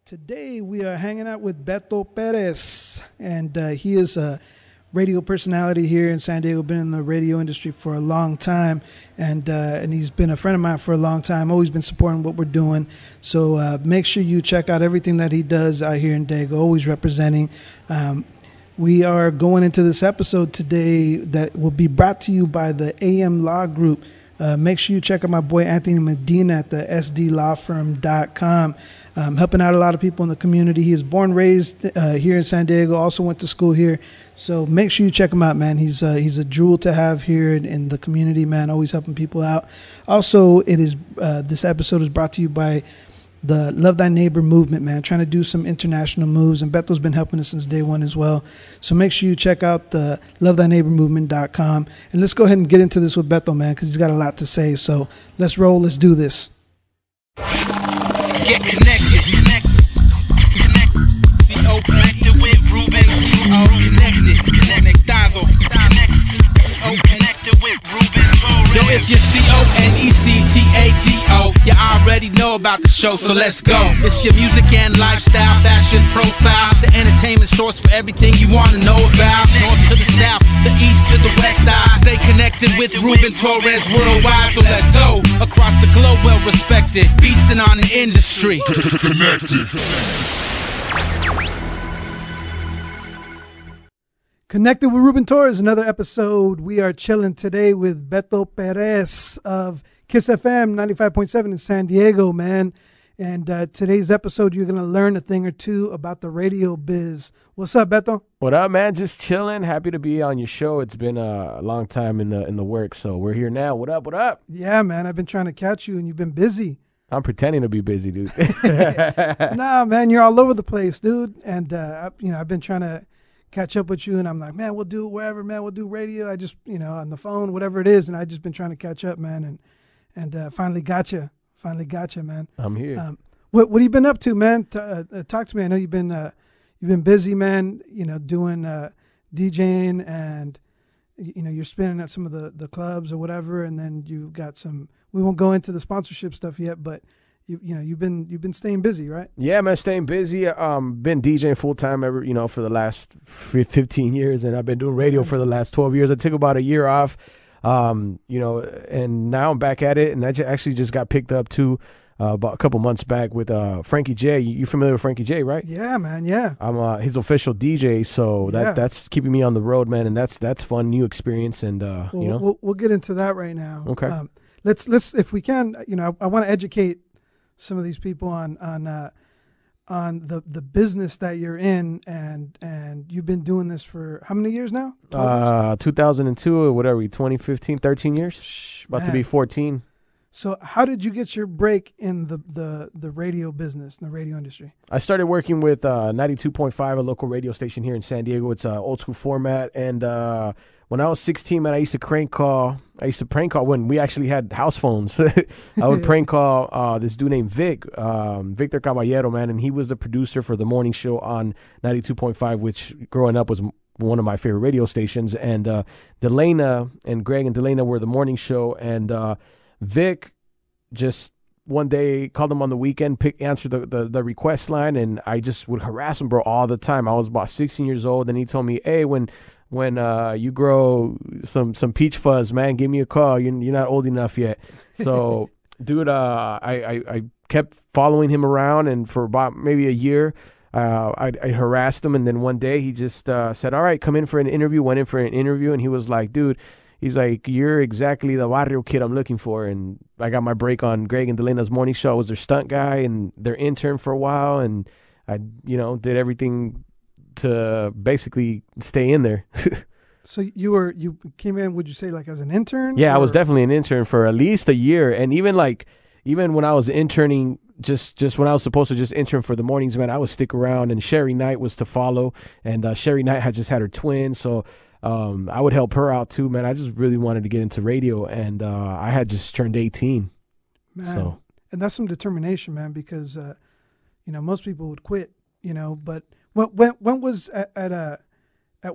Today we are hanging out with Beto Perez, and he is a radio personality here in San Diego, been in the radio industry for a long time, and he's been a friend of mine for a long time, always been supporting what we're doing. So make sure you check out everything that he does out here in Dago, always representing. We are going into this episode today that will be brought to you by the AM Law Group. Make sure you check out my boy Anthony Medina at the sdlawfirm.com. Helping out a lot of people in the community. He is born, raised here in San Diego, also went to school here. So make sure you check him out, man. He's a jewel to have here in the community, man, always helping people out. Also, this episode is brought to you by the Love Thy Neighbor movement, man, trying to do some international moves, and Beto's been helping us since day one as well. So make sure you check out the lovethyneighbormovement.com, and let's go ahead and get into this with Beto, man, because he's got a lot to say. So let's roll, let's do this. Get connected, C.O. connected with Ruben, C.O. connected, conectado, C.O. connected with Ruben. Yo, if you're C.O.N.E.C.T.A.D.O, you already know about the show, so let's go. It's your music and lifestyle, fashion profile, the entertainment source for everything you want to know about. North to the south, the east to the west side. Stay connected with Ruben Torres worldwide, so let's go. Across the globe, well respected, beasting on the industry. Connected. Connected with Ruben Torres, another episode. We are chilling today with Beto Perez of Kiss FM 95.7 in San Diego, man. And today's episode, you're going to learn a thing or two about the radio biz. What's up, Beto? What up, man? Just chilling. Happy to be on your show. It's been a long time in the works, so we're here now. What up, what up? Yeah, man, I've been trying to catch you, and you've been busy. I'm pretending to be busy, dude. Nah, man, you're all over the place, dude. And, I've been trying to catch up with you, and I'm like, man, we'll do it wherever, man. We'll do radio. I just, on the phone, whatever it is, and I just been trying to catch up, man, and finally got you. Finally got you, man. I'm here. What have you been up to, man? Talk to me. I know you've been busy, man. Doing DJing, and you're spinning at some of the clubs or whatever, and then you've got some. We won't go into the sponsorship stuff yet, but you've been staying busy, right? Yeah, man, staying busy. Been DJing full time for the last 15 years, and I've been doing radio for the last 12 years. I took about a year off, and now I'm back at it, and I actually just got picked up too. About a couple months back with Frankie J. You familiar with Frankie J, right? Yeah, man, yeah. I'm his official DJ, so that's keeping me on the road, man, and that's fun, new experience, and we'll get into that right now. Okay. Let's if we can, I want to educate some of these people on the business that you're in, and you've been doing this for how many years now? 2002 or whatever, 2015, 13 years. About to be 14. So how did you get your break in the radio business, in the radio industry? I started working with 92.5, a local radio station here in San Diego. It's an old school format. And when I was 16, man, I used to prank call when we actually had house phones. I would prank call this dude named Victor Caballero, man. And he was the producer for the morning show on 92.5, which growing up was one of my favorite radio stations. And Delana and Greg and Delana were the morning show. And Vic just one day called him on the weekend, answered the request line, and I just would harass him, bro, all the time. I was about 16 years old, and he told me, hey, when you grow some peach fuzz, man, give me a call. You're not old enough yet. So, dude, I kept following him around, and for about maybe a year, I harassed him, and then one day he just said, all right, come in for an interview. Went in for an interview, and he was like, dude, he's like, you're exactly the barrio kid I'm looking for. And I got my break on Greg and Delana's morning show. I was their stunt guy and their intern for a while. And I, did everything to basically stay in there. So you came in, would you say, like as an intern? Yeah, I was definitely an intern for at least a year. And even when I was interning, just when I was supposed to just intern for the mornings, man, I would stick around. And Sherry Knight was to follow. And Sherry Knight had just had her twin. So I would help her out too, man. I just really wanted to get into radio, and I had just turned 18. Man, so. And that's some determination, man, because most people would quit, but when was at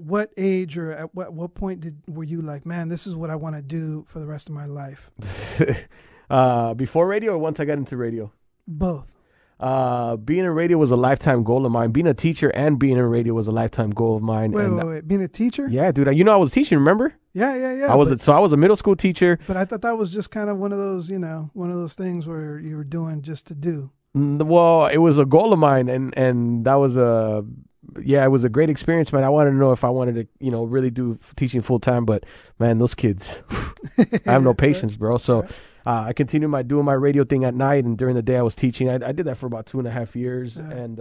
what age or at what point were you like, man, this is what I want to do for the rest of my life? Before radio or once I got into radio? Both. Being in radio was a lifetime goal of mine. Being a teacher and being in radio was a lifetime goal of mine. Wait. Being a teacher? Yeah, dude. I was teaching, remember? Yeah. I was a middle school teacher. But I thought that was just kind of one of those, one of those things where you were doing just to do. Well, it was a goal of mine, and that was it was a great experience, man. I wanted to know if I wanted to, really do teaching full time, but man, those kids, I have no patience, bro. So I continued doing my radio thing at night, and during the day I was teaching. I did that for about 2.5 years. Yeah. And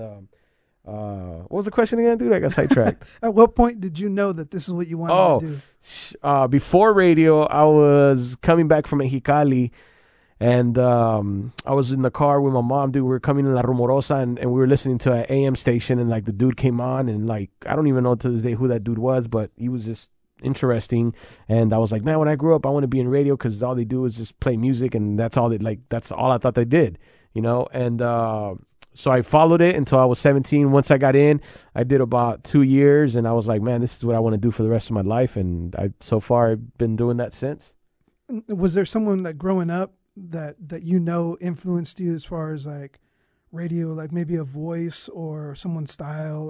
what was the question again, dude? I got sidetracked. At what point did you know that this is what you wanted to do? Before radio, I was coming back from Mexicali. And I was in the car with my mom, dude. We were coming in La Rumorosa, and we were listening to an AM station, and like the dude came on, and like I don't even know to this day who that dude was, but he was just interesting. And I was like, man, when I grew up, I want to be in radio because all they do is just play music, and that's all that's all I thought they did, And so I followed it until I was 17. Once I got in, I did about 2 years, and I was like, man, this is what I want to do for the rest of my life, and so far I've been doing that since. Was there someone that growing up that influenced you as far as like radio, like maybe a voice or someone's style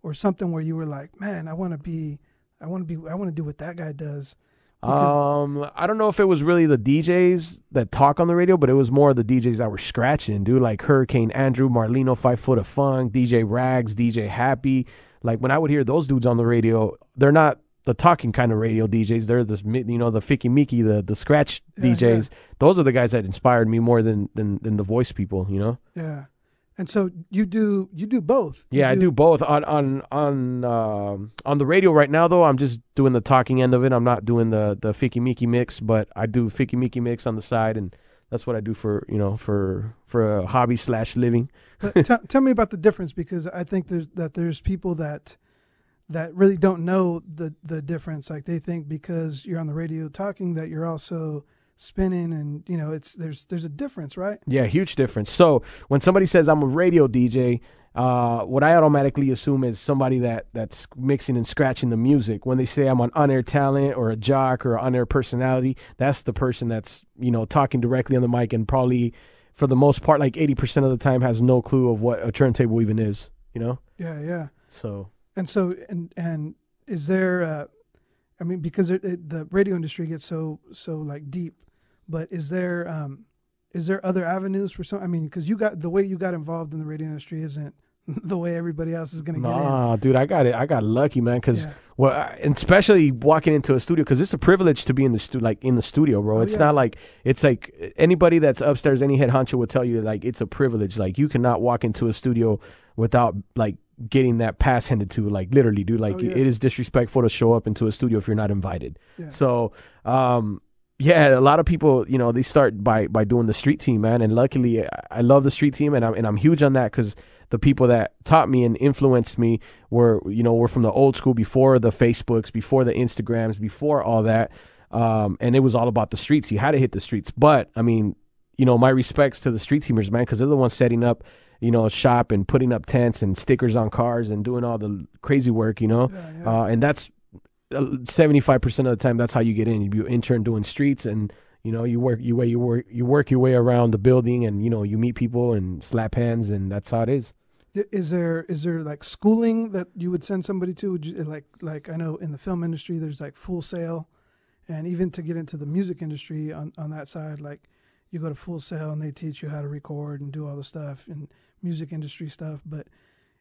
or something where you were like, man, I want to do what that guy does? I don't know if it was really the DJs that talk on the radio, but it was more the DJs that were scratching, dude, like Hurricane Andrew, Marlino 5 Foot of Funk, DJ Rags, DJ Happy. Like when I would hear those dudes on the radio, they're not the talking kind of radio DJs. They're the Ficky Mickey, the scratch DJs. Yeah. Those are the guys that inspired me more than the voice people, Yeah. And so you do both. I do both. On the radio right now though, I'm just doing the talking end of it. I'm not doing the Ficky Mickey mix, but I do Ficky Mickey mix on the side, and that's what I do for a hobby / living. But tell me about the difference, because I think there's people that really don't know the difference. Like they think because you're on the radio talking that you're also spinning, and there's a difference, right? Yeah, huge difference. So when somebody says I'm a radio DJ, what I automatically assume is somebody that's mixing and scratching the music. When they say I'm an on-air talent or a jock or an on-air personality, that's the person that's talking directly on the mic, and probably for the most part, like 80% of the time, has no clue of what a turntable even is. Yeah. So. And is there, because the radio industry gets so like deep, but is there other avenues for some? Because the way you got involved in the radio industry isn't the way everybody else is going to get in. Nah, dude, I got lucky, man. Because and especially walking into a studio, because it's a privilege to be in the studio, bro. It's not like it's like anybody that's upstairs, any head honcho would tell you like it's a privilege. Like you cannot walk into a studio without like getting that pass handed to, like literally, dude. Like it is disrespectful to show up into a studio if you're not invited. Yeah. So a lot of people, they start by doing the street team, man. And luckily I love the street team, and I'm huge on that, because the people that taught me and influenced me were from the old school, before the Facebooks, before the Instagrams, before all that. And it was all about the streets. You had to hit the streets. But my respects to the street teamers, man, because they're the ones setting up shop and putting up tents and stickers on cars and doing all the crazy work, and that's 75% of the time. That's how you get in. You be an intern doing streets, and you work your way around the building, and you meet people and slap hands, and that's how it is. Is there like schooling that you would send somebody to? Would you, like I know in the film industry there's like Full Sail, and even to get into the music industry on that side, like you go to Full Sail and they teach you how to record and do all the stuff and music industry stuff. But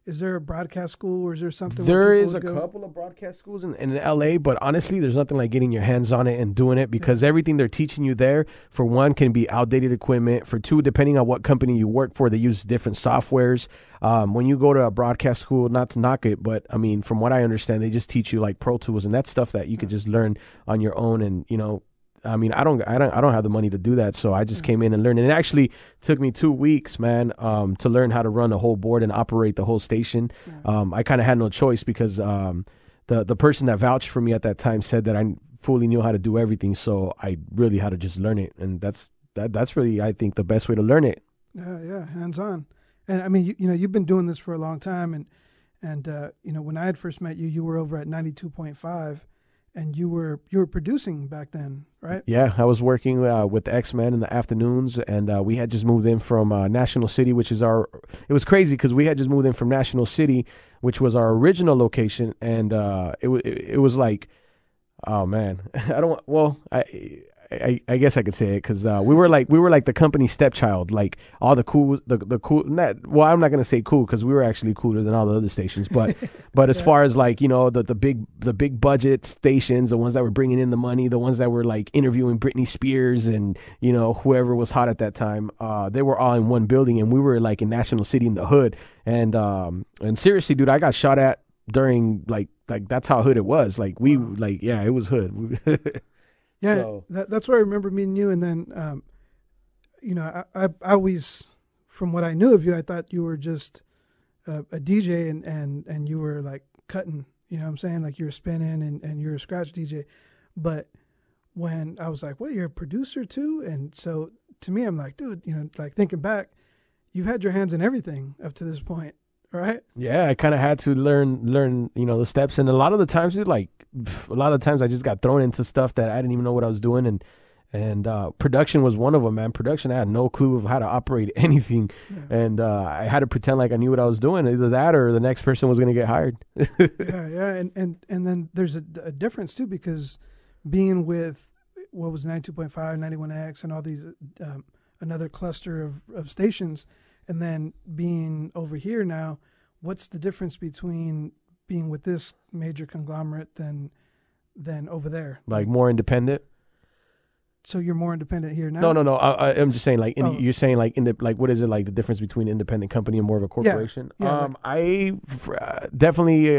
is there a broadcast school, or is there something? There is a couple of broadcast schools in LA, but honestly, there's nothing like getting your hands on it and doing it, because everything they're teaching you there, for one, can be outdated equipment. For two, depending on what company you work for, they use different softwares. When you go to a broadcast school, not to knock it, but from what I understand, they just teach you like Pro Tools, and that's stuff that you could just learn on your own. And I don't have the money to do that, so I just came in and learned. And it actually took me 2 weeks, man, to learn how to run a whole board and operate the whole station. I kind of had no choice, because the person that vouched for me at that time said that I fully knew how to do everything, so I really had to just learn it. And that's really, I think, the best way to learn it. Yeah, hands on. And you've been doing this for a long time, and when I had first met you, you were over at 92.5. and you were producing back then, right? Yeah, I was working with the X-Men in the afternoons, and we had just moved in from National City, which is our. It was crazy because we had just moved in from National City, which was our original location, and it was like, oh man, I don't. Well, I guess I could say it because we were like the company stepchild, like all the cool. Well, I'm not gonna say cool because we were actually cooler than all the other stations, but as far as like, you know, the big budget stations, the ones that were bringing in the money, the ones that were like interviewing Britney Spears and, you know, whoever was hot at that time, they were all in one building, and we were like in National City in the hood, and seriously, dude, I got shot at during like that's how hood it was. Like we like, yeah, it was hood. Yeah, So, that's where I remember meeting you. And then, you know, I always, from what I knew of you, I thought you were just a DJ and you were like cutting, you know what I'm saying? Like you were spinning and you were a scratch DJ. But when I was like, well, you're a producer too? And so to me, I'm like, dude, you know, like thinking back, you've had your hands in everything up to this point, right? yeah, I kind of had to learn, you know, the steps, and a lot of the times, dude, like a lot of times I just got thrown into stuff that I didn't even know what I was doing, and production was one of them, man. Production, I had no clue of how to operate anything, and I had to pretend like I knew what I was doing. Either that or the next person was going to get hired. Yeah, and then there's a difference too, because being with what was 92.5, 91X, and all these another cluster of stations, and then being over here now, what's the difference between being with this major conglomerate than over there? Like more independent. So you're more independent here now? No. I'm just saying, like, you're saying, like, what is it, like, the difference between an independent company and more of a corporation? Yeah, I definitely,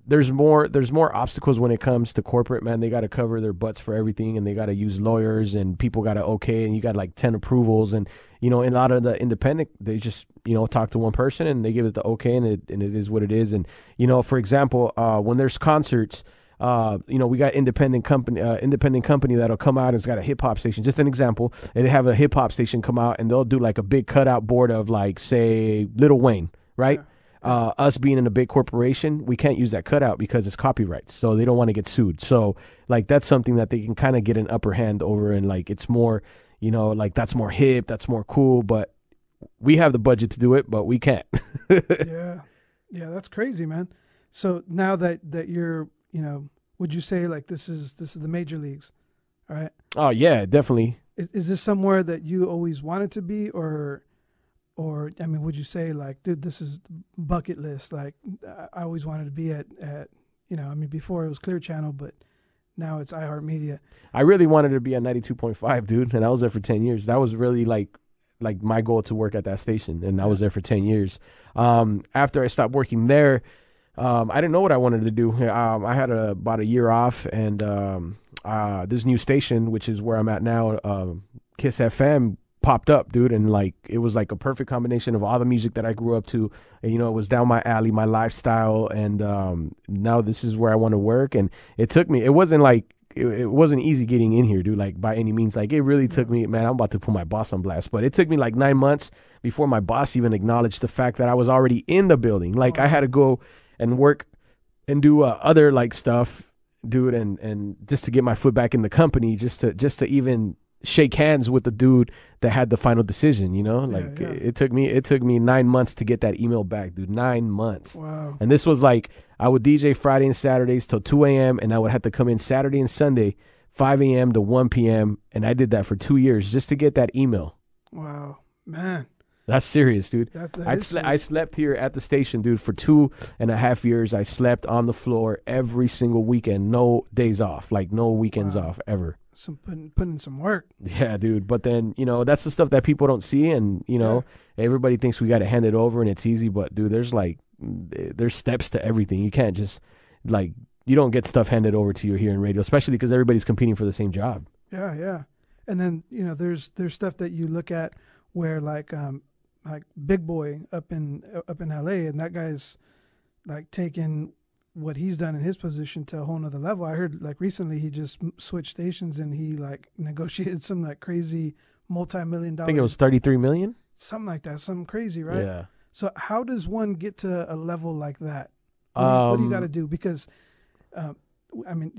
there's more obstacles when it comes to corporate, man. They got to cover their butts for everything, and they got to use lawyers, and people got to okay, and you got like 10 approvals, and, you know, in a lot of the independent, they just, you know, talk to one person and they give it the okay, and it is what it is. And, you know, for example, when there's concerts, you know, we got independent company that'll come out and it's got a hip hop station. Just an example, and they have a hip hop station come out and they'll do like a big cutout board of like, say, Lil Wayne, right? Yeah. Us being in a big corporation, we can't use that cutout because it's copyrights, so they don't want to get sued. So like that's something that they can kind of get an upper hand over, and like it's more, you know, like that's more hip, that's more cool, but we have the budget to do it, but we can't. Yeah, that's crazy, man. So now that you're, you know, would you say like this is the major leagues, all right? Oh yeah, definitely. Is this somewhere that you always wanted to be, or I mean, would you say like, dude, this is bucket list? Like I always wanted to be at you know, I mean, before it was Clear Channel, but now it's iHeartMedia. I really wanted to be at 92.5, dude, and I was there for 10 years. That was really like my goal, to work at that station, and I was there for 10 years. After I stopped working there, I didn't know what I wanted to do. I had about a year off, and this new station, which is where I'm at now, Kiss FM, popped up, dude, and like it was like a perfect combination of all the music that I grew up to, and, you know, it was down my alley, my lifestyle, and now this is where I want to work. And it took me, it wasn't like it wasn't easy getting in here, dude, like by any means. Like it really took me, man, I'm about to put my boss on blast, but it took me like 9 months before my boss even acknowledged the fact that I was already in the building. Like I had to go and work and do other like stuff, dude, and just to get my foot back in the company, just to even shake hands with the dude that had the final decision, you know. Like it took me 9 months to get that email back, dude. 9 months. Wow. And this was like, I would DJ Friday and Saturdays till 2 a.m. and I would have to come in Saturday and Sunday 5 a.m. to 1 p.m. and I did that for 2 years just to get that email. Wow, man. That's serious, dude. I slept here at the station, dude, for 2.5 years. I slept on the floor every single weekend, no days off, like no weekends off ever. Some putting in some work. Yeah, dude. But then, you know, that's the stuff that people don't see, and, you know, everybody thinks we got to hand it over and it's easy, but dude, there's steps to everything. You can't just like, you don't get stuff handed over to you here in radio, especially because everybody's competing for the same job. Yeah. And then, you know, there's stuff that you look at where like Big Boy up in LA, and that guy's like taking what he's done in his position to a whole nother level. I heard like recently he just switched stations and he like negotiated some like crazy multi-million-dollar. I think it was 33 million. Something like that. Something crazy, right? Yeah. So how does one get to a level like that? What do you got to do? Because I mean,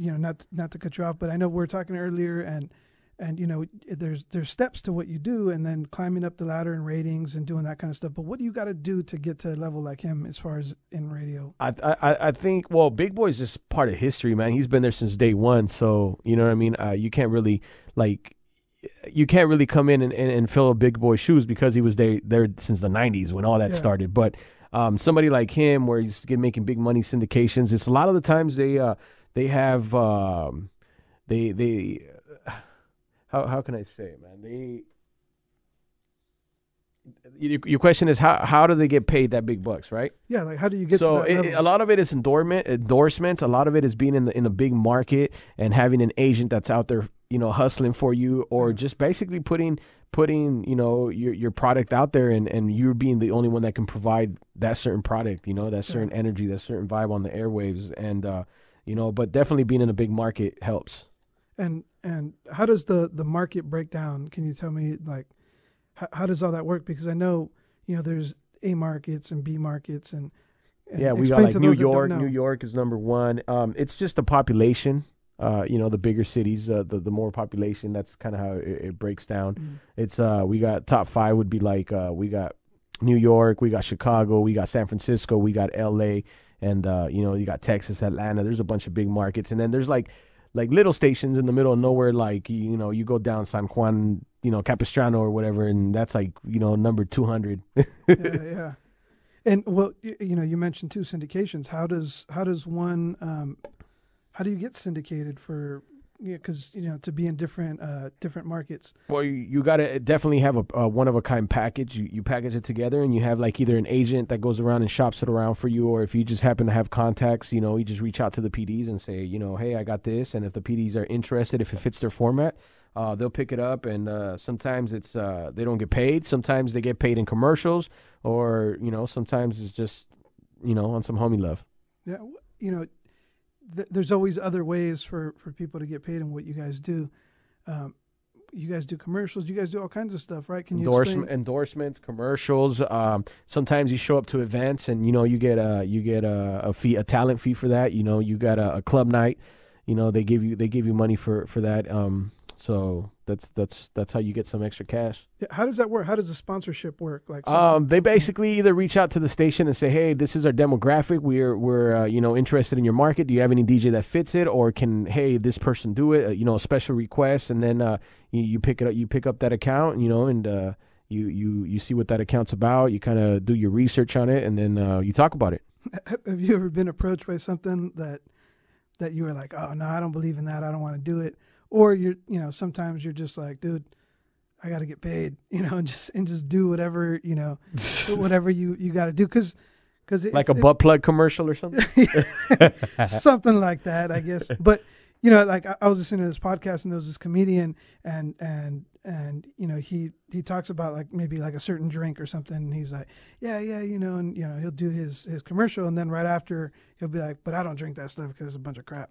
not to cut you off, but I know we were talking earlier, and there's steps to what you do, and then climbing up the ladder in ratings and doing that kind of stuff. But what do you got to do to get to a level like him as far as in radio? I think, well, Big Boy's just part of history, man. He's been there since day one, so you know what I mean. You can't really come in and fill a Big Boy's shoes because he was there since the '90s when all that started. But somebody like him, where he's making big money syndications, it's a lot of the times they have how can I say it, man? Your question is how do they get paid that big bucks, right? Yeah, like how do you get to that level? A lot of it is endorsements. A lot of it is being in a big market and having an agent that's out there, hustling for you, or just basically putting your product out there, and you're being the only one that can provide that certain product, that certain energy, that certain vibe on the airwaves, and but definitely being in a big market helps. And how does the market break down? Can you tell me, like, how does all that work? Because I know, there's A markets and B markets, and yeah, we got like New York. New York is number one. It's just the population. The bigger cities, the more population. That's kind of how it breaks down. Mm-hmm. It's we got top 5 would be like we got New York, we got Chicago, we got San Francisco, we got L.A., and you got Texas, Atlanta. There's a bunch of big markets, and then there's like little stations in the middle of nowhere, like you go down San Juan, Capistrano or whatever, and that's like number 200. yeah. And well, you mentioned 2 syndications. How does one how do you get syndicated for? Because to be in different markets. Well, you got to definitely have a one of a kind package. You package it together, and you have like either an agent that goes around and shops it around for you, or if you just happen to have contacts, you just reach out to the PDs and say, hey, I got this, and if the PDs are interested, if it fits their format, they'll pick it up. And sometimes it's they don't get paid. Sometimes they get paid in commercials, or sometimes it's just on some homie love. Yeah, there's always other ways for people to get paid in what you guys do. You guys do commercials. You guys do all kinds of stuff, right? Can you explain? Endorsements, commercials. Sometimes you show up to events and you get a fee, a talent fee for that. You got a club night. They give you money for that. So that's how you get some extra cash. Yeah, how does that work? How does the sponsorship work? Like they basically either reach out to the station and say, hey, this is our demographic. We're interested in your market. Do you have any DJ that fits it? Or hey, this person do it? A special request, and then you pick it up. You pick up that account, and you see what that account's about. You kind of do your research on it, and then you talk about it. Have you ever been approached by something that you were like, oh no, I don't believe in that. I don't want to do it. Or sometimes you're just like, dude, I got to get paid, and just do whatever, whatever you got to do. Cause like a butt plug commercial or something, something like that, I guess. But, like I was listening to this podcast, and there was this comedian, and he talks about like maybe like a certain drink or something. And he's like, yeah. And, he'll do his commercial. And then right after he'll be like, but I don't drink that stuff because it's a bunch of crap.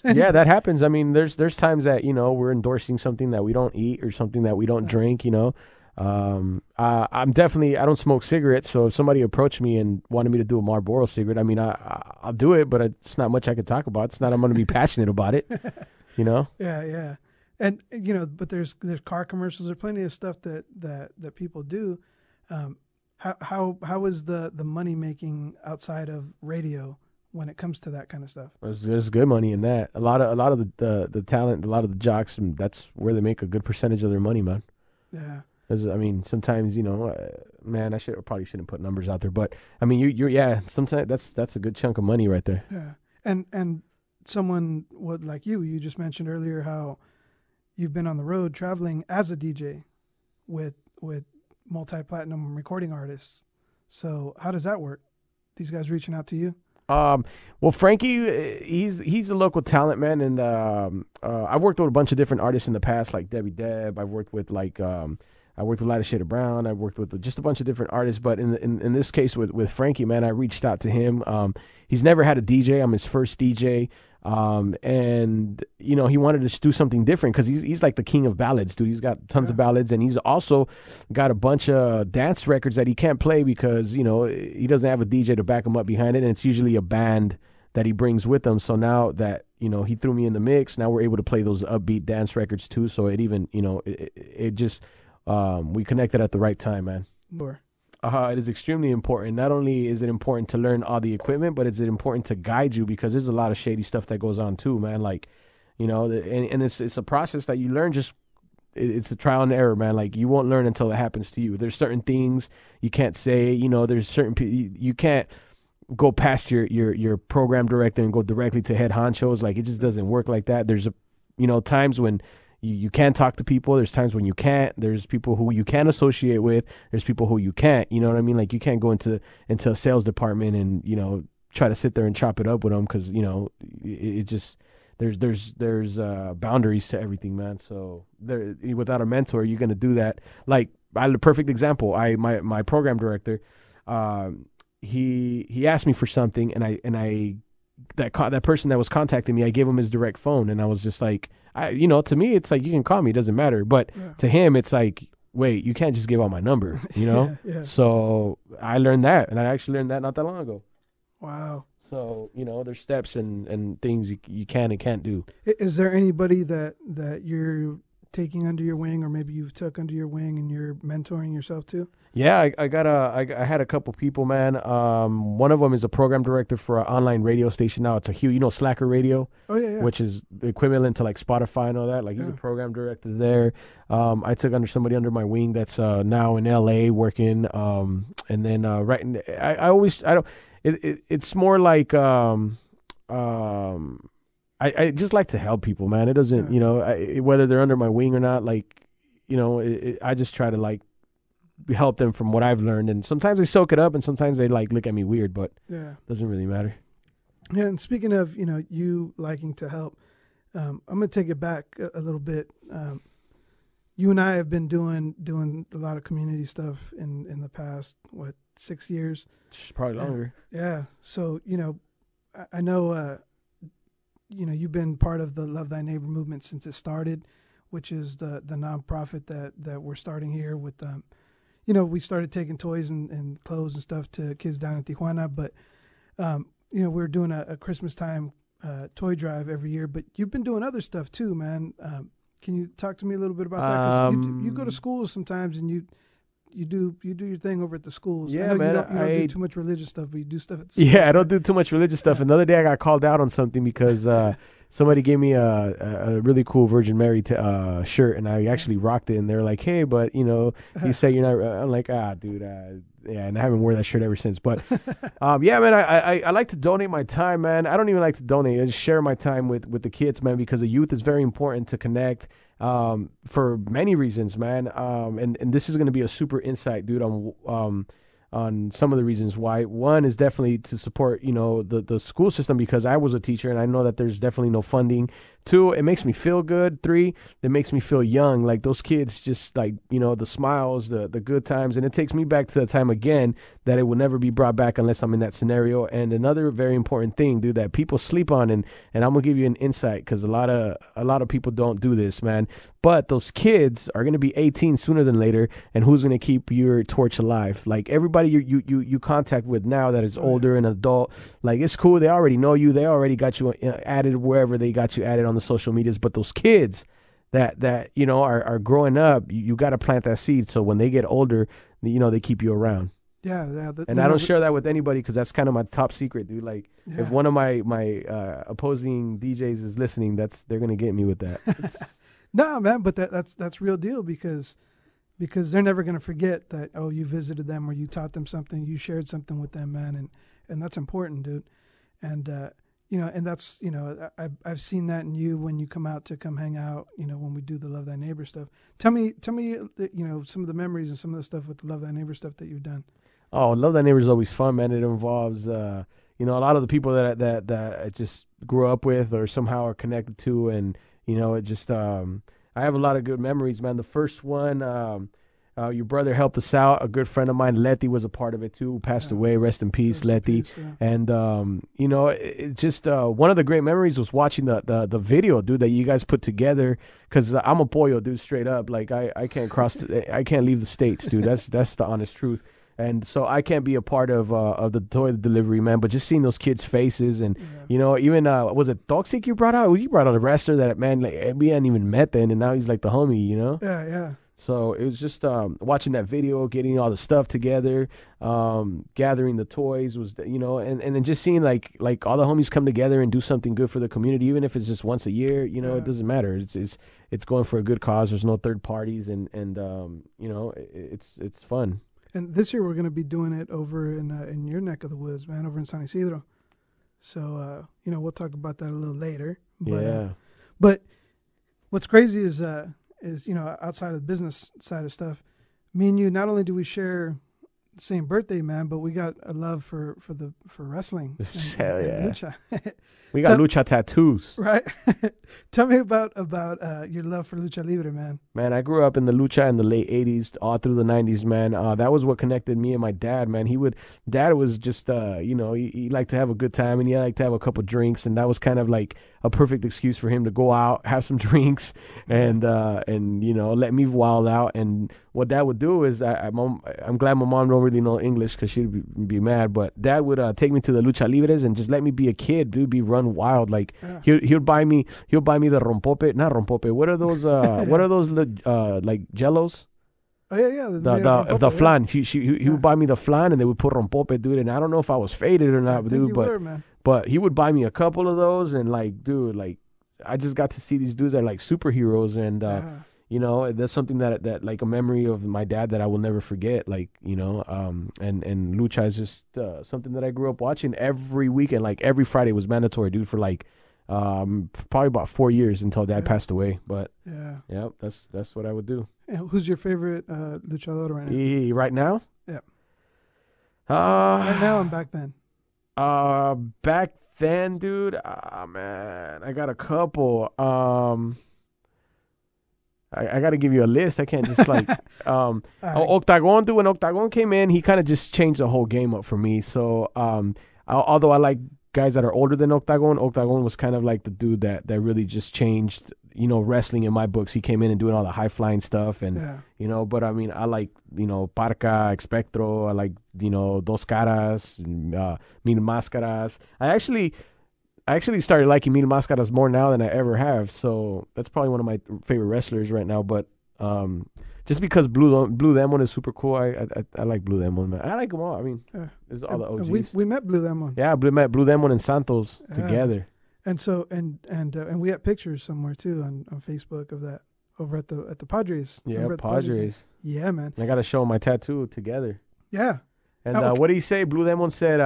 Yeah, that happens. I mean, there's times that we're endorsing something that we don't eat or something that we don't drink. I'm definitely, I don't smoke cigarettes, so if somebody approached me and wanted me to do a Marlboro cigarette, I mean, I'll do it, but it's not much I could talk about. It's not I'm going to be passionate about it. Yeah, and but there's car commercials. There's plenty of stuff that people do. How is the money making outside of radio when it comes to that kind of stuff? There's good money in that. A lot of the talent, a lot of the jocks, and that's where they make a good percentage of their money, man. Yeah. I mean, sometimes man, I probably shouldn't put numbers out there, but I mean, you're sometimes that's a good chunk of money right there. Yeah, and someone like you just mentioned earlier how you've been on the road traveling as a DJ with multi-platinum recording artists. So how does that work? These guys reaching out to you? Well, Frankie, he's a local talent, man, and I've worked with a bunch of different artists in the past, like Debbie Deb. I've worked with I worked with Lighter Shade of Brown. I worked with just a bunch of different artists, but in this case with Frankie, man, I reached out to him. He's never had a DJ. I'm his first DJ. And he wanted to do something different because he's like the king of ballads, dude. He's got tons of ballads, and he's also got a bunch of dance records that he can't play because he doesn't have a DJ to back him up behind it, and it's usually a band that he brings with him. So now that, you know, he threw me in the mix, now we're able to play those upbeat dance records too. So it even, you know, it just, we connected at the right time, man. Sure. It is extremely important. Not only is it important to learn all the equipment, but it's important to guide you, because there's a lot of shady stuff that goes on too, man. Like, you know, and it's a process that you learn. Just it's a trial and error, man. Like, you won't learn until it happens to you. There's certain things you can't say. You know, there's certain you can't go past your program director and go directly to head honchos. Like, it just doesn't work like that. There's times when you can talk to people. There's times when you can't. There's people who you can associate with. There's people who you can't. You know what I mean? Like, you can't go into a sales department and, you know, try to sit there and chop it up with them, because, you know, it just there's boundaries to everything, man. So without a mentor, you're gonna do that. Like, I had a perfect example. My program director, he asked me for something, and that person that was contacting me, I gave him his direct phone, and I was just like, to me, it's like, you can call me, it doesn't matter. But to him, it's like, wait, you can't just give out my number, you know? Yeah. So I learned that, and I actually learned that not that long ago. Wow. So, you know, there's steps and things you can and can't do. Is there anybody that you're taking under your wing, or maybe you took under your wing and you're mentoring yourself too? Yeah, I had a couple people, man. One of them is a program director for an online radio station now. It's a huge, Slacker Radio, which is the equivalent to like Spotify and all that. Like, he's a program director there. I took somebody under my wing that's now in LA working. And then it's more like I just like to help people, man. It doesn't, whether they're under my wing or not, like, I just try to like help them from what I've learned. And sometimes they soak it up, and sometimes they like look at me weird, but it doesn't really matter. Yeah. And speaking of, you liking to help, I'm going to take it back a little bit. You and I have been doing a lot of community stuff in the past, 6 years? Probably longer. Yeah. So, I know, you've been part of the Love Thy Neighbor movement since it started, which is the nonprofit that we're starting here with, we started taking toys and clothes and stuff to kids down in Tijuana, but, we're doing a Christmas time toy drive every year, but you've been doing other stuff too, man. Can you talk to me a little bit about that? 'Cause you go to schools sometimes, and you do your thing over at the schools. Yeah, I know man. You don't do too much religious stuff, but you do stuff at the schools. Yeah, I don't do too much religious stuff. Another day I got called out on something because somebody gave me a really cool Virgin Mary shirt, and I actually rocked it. And they're like, "Hey, but you say you're not." I'm like, dude, yeah, and I haven't worn that shirt ever since. But yeah, man, I like to donate my time, man. I don't even like to donate. I just share my time with the kids, man, because the youth is very important to connect. For many reasons, man. And this is going to be a super insight, dude, on some of the reasons why. One is definitely to support, the school system, because I was a teacher and I know that there's definitely no funding. Two, it makes me feel good. Three, it makes me feel young. Like, those kids just like, the smiles, the good times. And it takes me back to a time again that it will never be brought back unless I'm in that scenario. And another very important thing, dude, that people sleep on, and I'm going to give you an insight, because a lot of people don't do this, man. But those kids are going to be 18 sooner than later, and who's going to keep your torch alive? Like, everybody you contact with now that is older and adult, like, it's cool. They already know you. They already got you added wherever they got you added on the social medias. But those kids that are growing up, you got to plant that seed, so when they get older, they keep you around. Yeah. And I don't share that with anybody, because that's kind of my top secret, dude. Like, if one of my opposing DJs is listening, they're gonna get me with that. No, man, but that's real deal, because they're never gonna forget that. Oh, you visited them, or you taught them something, you shared something with them, man, and that's important, dude. And and that's I've seen that in you when you come hang out. When we do the Love Thy Neighbor stuff. Tell me, some of the memories and some of the stuff with the Love Thy Neighbor stuff that you've done. Oh, Love Thy Neighbor is always fun, man. It involves a lot of the people that I just grew up with or somehow are connected to, and it just I have a lot of good memories, man. The first one, your brother helped us out. A good friend of mine, Letty, was a part of it too, who passed away. Rest in peace, Letty. And it just one of the great memories was watching the video, dude, that you guys put together, because I'm a pollo, dude, straight up. Like, I can't I can't leave the States, dude. That's the honest truth. And so I can't be a part of the toy delivery, man. But just seeing those kids' faces, and even was it Toxic you brought out? You brought out a wrestler that, man, like, we hadn't even met then, and now he's like the homie, Yeah. So it was just watching that video, getting all the stuff together, gathering the toys was, and then just seeing like all the homies come together and do something good for the community, even if it's just once a year. It doesn't matter. It's going for a good cause. There's no third parties, and it's fun. And this year we're going to be doing it over in your neck of the woods, man, over in San Isidro. So we'll talk about that a little later. But, but what's crazy is outside of the business side of stuff, me and you, not only do we share the same birthday, man, but we got a love for wrestling. Hell yeah. And lucha. We got lucha tattoos. Right. Tell me about your love for lucha libre, man. Man, I grew up in the lucha in the late 80s, all through the 90s, man. That was what connected me and my dad, man. Dad was just, he liked to have a good time, and he liked to have a couple drinks, and that was kind of like a perfect excuse for him to go out, have some drinks, and let me wild out. And what Dad would do is, I'm glad my mom don't really know English because she'd be mad, but Dad would take me to the lucha libres and just let me be a kid, dude, be run wild. Like he'll buy me the rompope, not rompope. What are those? Like jellos? Oh yeah. The flan. He would buy me the flan, and they would put rompope, dude. And I don't know if I was faded or not, dude. But he would buy me a couple of those, and like, dude, like I just got to see these dudes that are like superheroes, and that's something that like a memory of my dad that I will never forget. Like, and lucha is just something that I grew up watching every weekend. Like every Friday was mandatory, dude, for like probably about 4 years until Dad passed away. But that's what I would do. And who's your favorite luchador right now? Right now? Yeah. Right now and back then. Back then, dude. Man, I got a couple. I got to give you a list. I can't just like Octagon, dude. When Octagon came in, he kind of just changed the whole game up for me. So although I like guys that are older than Octagon was kind of like the dude that really just changed, wrestling in my books. He came in and doing all the high flying stuff, and but I mean, I like Parca, Espectro. I like Dos Caras, Mil Máscaras. I actually started liking Mil Máscaras more now than I ever have. So that's probably one of my favorite wrestlers right now. But just because Blue Demon is super cool, I like Blue Demon, man. I like them all. I mean, there's all the OGs. We met Blue Demon. Yeah, we met Blue Demon and Santos together. And so and we had pictures somewhere too on Facebook of that over at the Padres. Yeah, Padres. Yeah, man. I got to show my tattoo together. Yeah. And what did he say? Blue Demon said,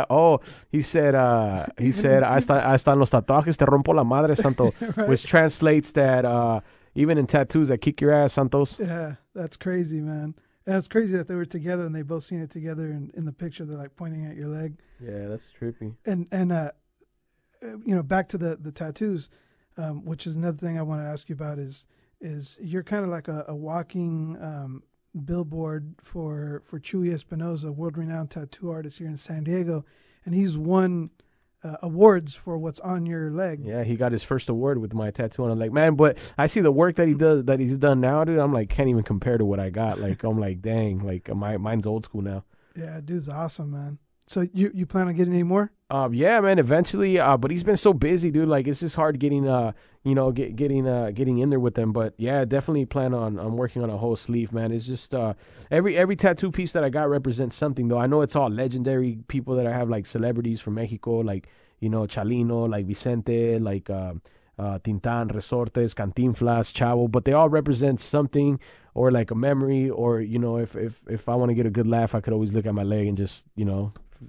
he said, ahí están los tatuajes, te rompo la madre, Santo, right. Which translates that even in tattoos, I kick your ass, Santos. Yeah, that's crazy, man. And it's crazy that they were together and they both seen it together in the picture. They're like pointing at your leg. Yeah, that's trippy. And back to the tattoos, which is another thing I want to ask you about is you're kind of like a walking billboard for Chuy Espinoza, world-renowned tattoo artist here in San Diego, and he's won awards for what's on your leg. Yeah, he got his first award with my tattoo on. I'm like, man, but I see the work that he's done now, dude. I'm like, can't even compare to what I got. Like, I'm like, dang, like mine's old school now. Yeah, dude's awesome, man. So you plan on getting any more? Yeah, man, eventually. But he's been so busy, dude. Like, it's just hard getting getting in there with them. But yeah, definitely plan on working on a whole sleeve, man. It's just every tattoo piece that I got represents something, though. I know it's all legendary people that I have, like celebrities from Mexico, like Chalino, like Vicente, like Tintan, Resortes, Cantinflas, Chavo, but they all represent something or like a memory, or if I want to get a good laugh, I could always look at my leg and just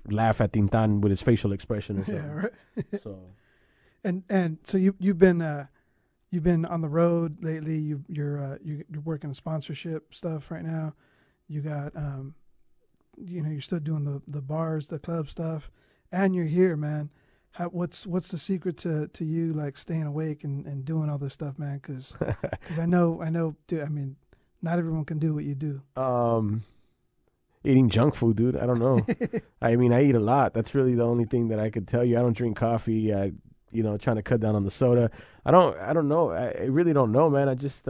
laugh at Tintan with his facial expression or something. Yeah, right. So, and so you've been on the road lately. You're working on sponsorship stuff right now. You got you're still doing the bars, the club stuff, and you're here, man. What's the secret to you like staying awake and doing all this stuff, man? Because I know, dude. I mean, not everyone can do what you do. Eating junk food, dude. I don't know. I mean, I eat a lot. That's really the only thing that I could tell you. I don't drink coffee. Trying to cut down on the soda. I don't know. I really don't know, man. I just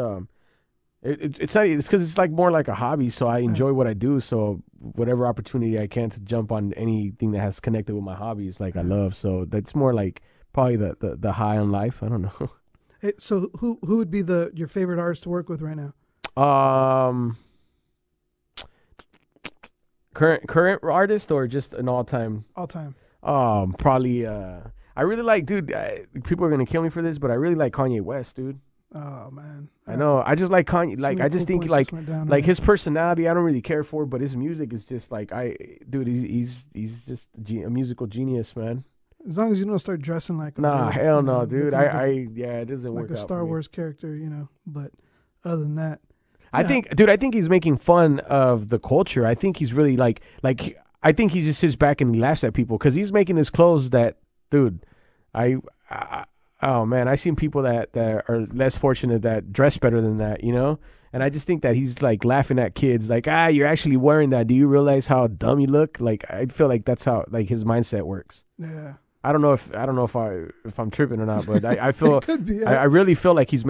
It's not. It's because it's like more like a hobby. So I enjoy what I do. So whatever opportunity I can to jump on anything that has connected with my hobbies, like I love. So that's more like probably the high on life. I don't know. So who would be your favorite artist to work with right now? Current artist or just an all time? All time. Probably. I really like, dude. People are gonna kill me for this, but I really like Kanye West, dude. Oh man, I know. I just like Kanye. Like I just think like his personality, I don't really care for, but his music is just like dude. He's just a musical genius, man. As long as you don't start dressing like hell no, dude. It doesn't work like a Star Wars character, But other than that, I think he's making fun of the culture. I think he's really like I think he just sits back and he laughs at people because he's making his clothes that, dude. Oh man, I've seen people that are less fortunate that dress better than that, And I just think that he's like laughing at kids, like, you're actually wearing that. Do you realize how dumb you look? Like, I feel like that's how like his mindset works. Yeah. I don't know if I'm tripping or not, but I feel could be, I really feel like he's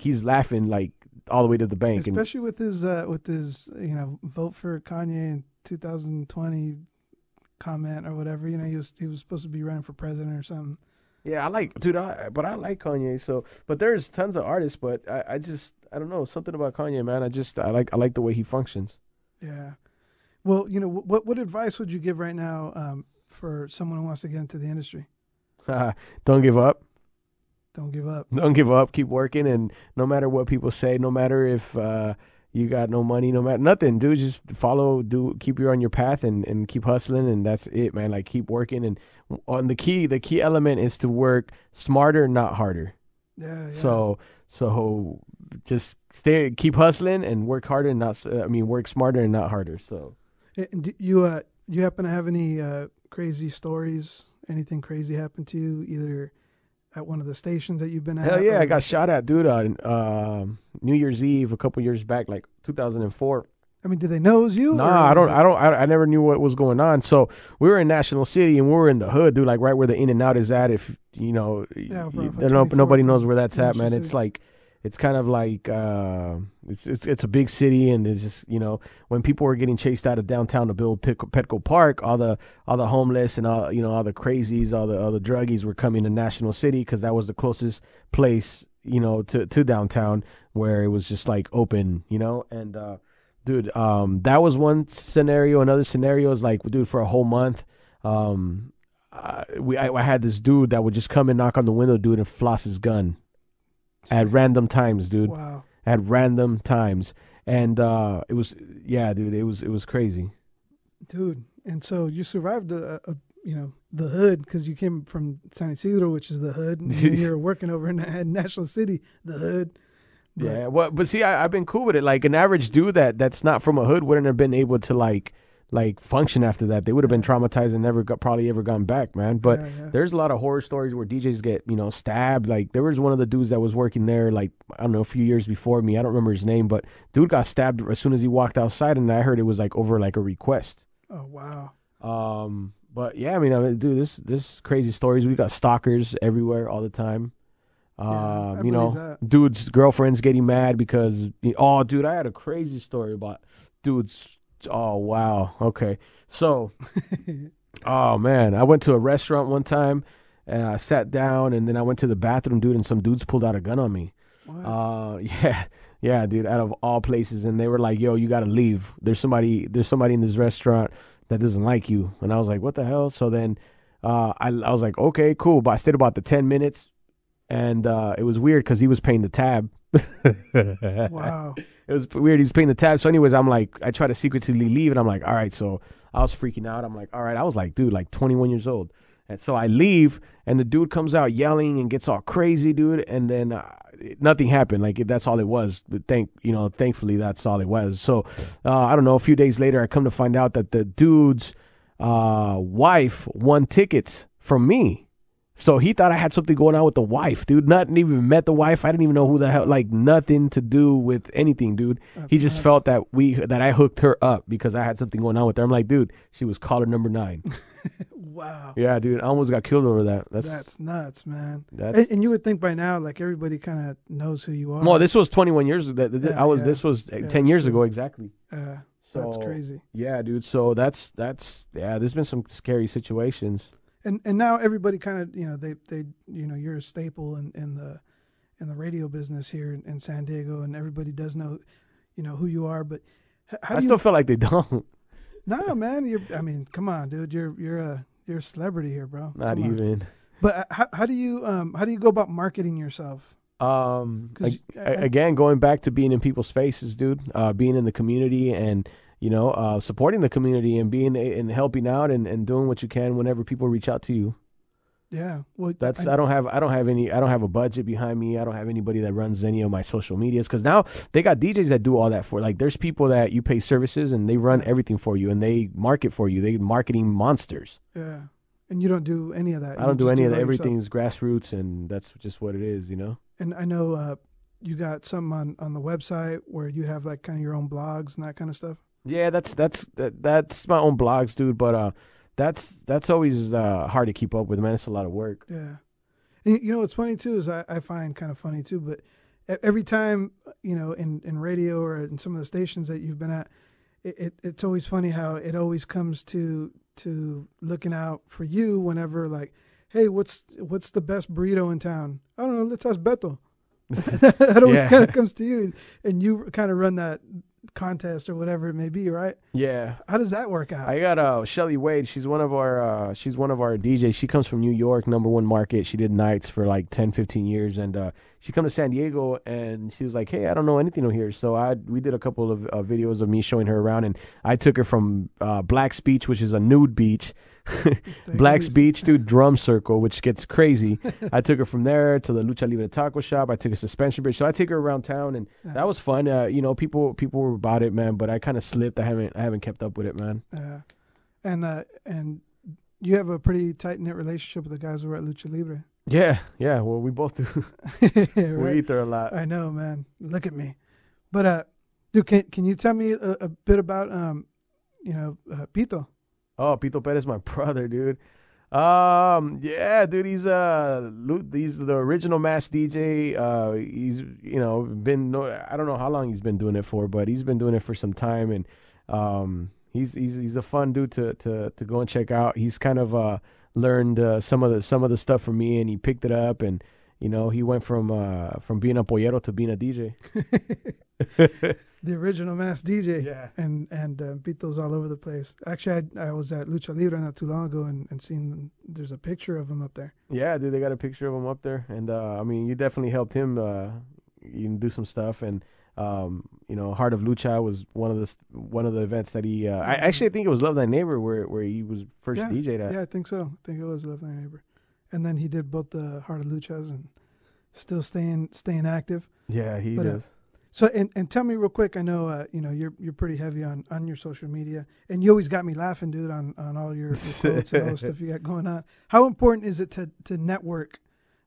he's laughing like all the way to the bank, especially with his vote for Kanye in 2020 comment or whatever. He was supposed to be running for president or something. Yeah, I like Kanye. So, but there's tons of artists, but I don't know, something about Kanye, man. I like the way he functions. Yeah. Well, what advice would you give right now for someone who wants to get into the industry? Don't give up. Don't give up. Don't give up. Keep working, and no matter what people say, no matter if you got no money, no matter nothing, dude, just keep you on your path and keep hustling, and that's it, man. Like, keep working, and on the key element is to work smarter, not harder. Yeah. So just keep hustling and work harder, and work smarter and not harder. So, and you happen to have any crazy stories? Anything crazy happened to you either at one of the stations that you've been at? Hell yeah, I got shot at, dude, on New Year's Eve a couple years back, like 2004. I mean, did they know it was you? Nah, I never knew what was going on. So we were in National City and we were in the hood, dude, like right where the In-N-Out is at. If nobody knows where that's at, man. It's like, it's kind of like it's a big city, and it's just, when people were getting chased out of downtown to build Petco Park, all the homeless and all the crazies, all the druggies were coming to National City because that was the closest place to downtown where it was just like open, and dude, that was one scenario. Another scenario is like, dude, for a whole month, I had this dude that would just come and knock on the window, dude, and floss his gun at random times, dude. Wow. At random times. And it was crazy. Dude, and so you survived the hood because you came from San Isidro, which is the hood, and you were working over in National City, the hood. Yeah, but see, I've been cool with it. Like, an average dude that's not from a hood wouldn't have been able to like function after that. They would have been traumatized and never probably ever gone back, man. But there's a lot of horror stories where DJs get stabbed. Like, there was one of the dudes that was working there, like, I don't know, a few years before me. I don't remember his name, but dude got stabbed as soon as he walked outside, and I heard it was like over like a request. Oh wow. But yeah, I mean, dude, this crazy stories. We got stalkers everywhere all the time. Dudes' girlfriends getting mad because dude, I had a crazy story about dudes. Oh wow. Okay. So, oh man, I went to a restaurant one time and I sat down, and then I went to the bathroom, dude, and some dudes pulled out a gun on me. What? Yeah, dude, out of all places, and they were like, "Yo, you got to leave. There's somebody in this restaurant that doesn't like you." And I was like, "What the hell?" So then I was like, "Okay, cool." But I stayed about the 10 minutes, and it was weird because he was paying the tab. Wow. It was weird. He's paying the tab. So anyways, I'm like, I try to secretly leave, and I'm like, all right. So I was freaking out. I'm like, all right. I was like, dude, like 21 years old. And so I leave, and the dude comes out yelling and gets all crazy, dude. And then nothing happened. Like, that's all it was. But thankfully, that's all it was. So I don't know. A few days later, I come to find out that the dude's wife won tickets from me. So he thought I had something going on with the wife, dude. Nothing, even met the wife. I didn't even know who the hell, like, nothing to do with anything, dude. He just felt that I hooked her up because I had something going on with her. I'm like, dude, she was caller number 9. Wow. Yeah, dude, I almost got killed over that. That's nuts, man. That's And you would think by now, like, everybody kind of knows who you are. well, this was 21 years. This was 10 years true. ago exactly. That's crazy. Yeah, dude. So that's there's been some scary situations. And now everybody kind of, they you're a staple in the radio business here in San Diego, and everybody does know, who you are. But I still feel like they don't. No, man. Come on, dude. You're a celebrity here, bro. Not even. But how do you go about marketing yourself? Again, going back to being in people's faces, dude. Being in the community and supporting the community and being and helping out and doing what you can whenever people reach out to you. Yeah, well, I don't have a budget behind me. I don't have anybody that runs any of my social medias because now they got DJs that do all that for. Like, there's people that you pay services and they run everything for you and they market for you. They're marketing monsters. Yeah, and you don't do any of that. I don't do any of that. Everything's grassroots, and that's just what it is, And I know you got something on the website where you have like kind of your own blogs and that kind of stuff. Yeah, that's my own blogs, dude. But that's always hard to keep up with, man. It's a lot of work. Yeah. And what's funny too is I find kind of funny too, but every time, in radio or in some of the stations that you've been at, it's always funny how it always comes to looking out for you whenever, like, hey, what's the best burrito in town? I don't know, let's ask Beto. That always kind of comes to you, and you kind of run that contest or whatever it may be, right? Yeah. How does that work out? I got Shelly Wade. She's one of our DJs. She comes from New York, #1 market. She did nights for like 10, 15 years, and she come to San Diego, and she was like, hey, I don't know anything over here. So we did a couple of videos of me showing her around, and I took her from Black's Beach, which is a nude beach. Black's Beach, dude, drum circle, which gets crazy. I took her from there to the Lucha Libre taco shop. I took a suspension bridge. So I take her around town, and that was fun. People were about it, man, but I kind of slipped. I haven't kept up with it, man. And you have a pretty tight-knit relationship with the guys who are at Lucha Libre. Yeah. Well, we both do. Right? We eat there a lot. I know, man. Look at me. But dude, can you tell me a bit about Pito? Oh, Beto Perez, my brother, dude. Yeah, dude, he's the original mass DJ. He's been I don't know how long he's been doing it for, but he's been doing it for some time, and he's a fun dude to go and check out. He's kind of learned some of the stuff from me, and he picked it up, and he went from being a pollero to being a DJ. The original mass DJ. Yeah. And Pito's all over the place. Actually, I was at Lucha Libre not too long ago and seen there's a picture of him up there. Yeah, dude, they got a picture of him up there. And, you definitely helped him do some stuff. And, Heart of Lucha was one of the events that he I think it was Love Thy Neighbor where he was first DJ'd at. Yeah, I think so. I think it was Love Thy Neighbor. And then he did both the Heart of Luchas and still staying active. Yeah, he does. So and tell me real quick. I know you're pretty heavy on your social media, and you always got me laughing, dude, on all your quotes and all the stuff you got going on. How important is it to network,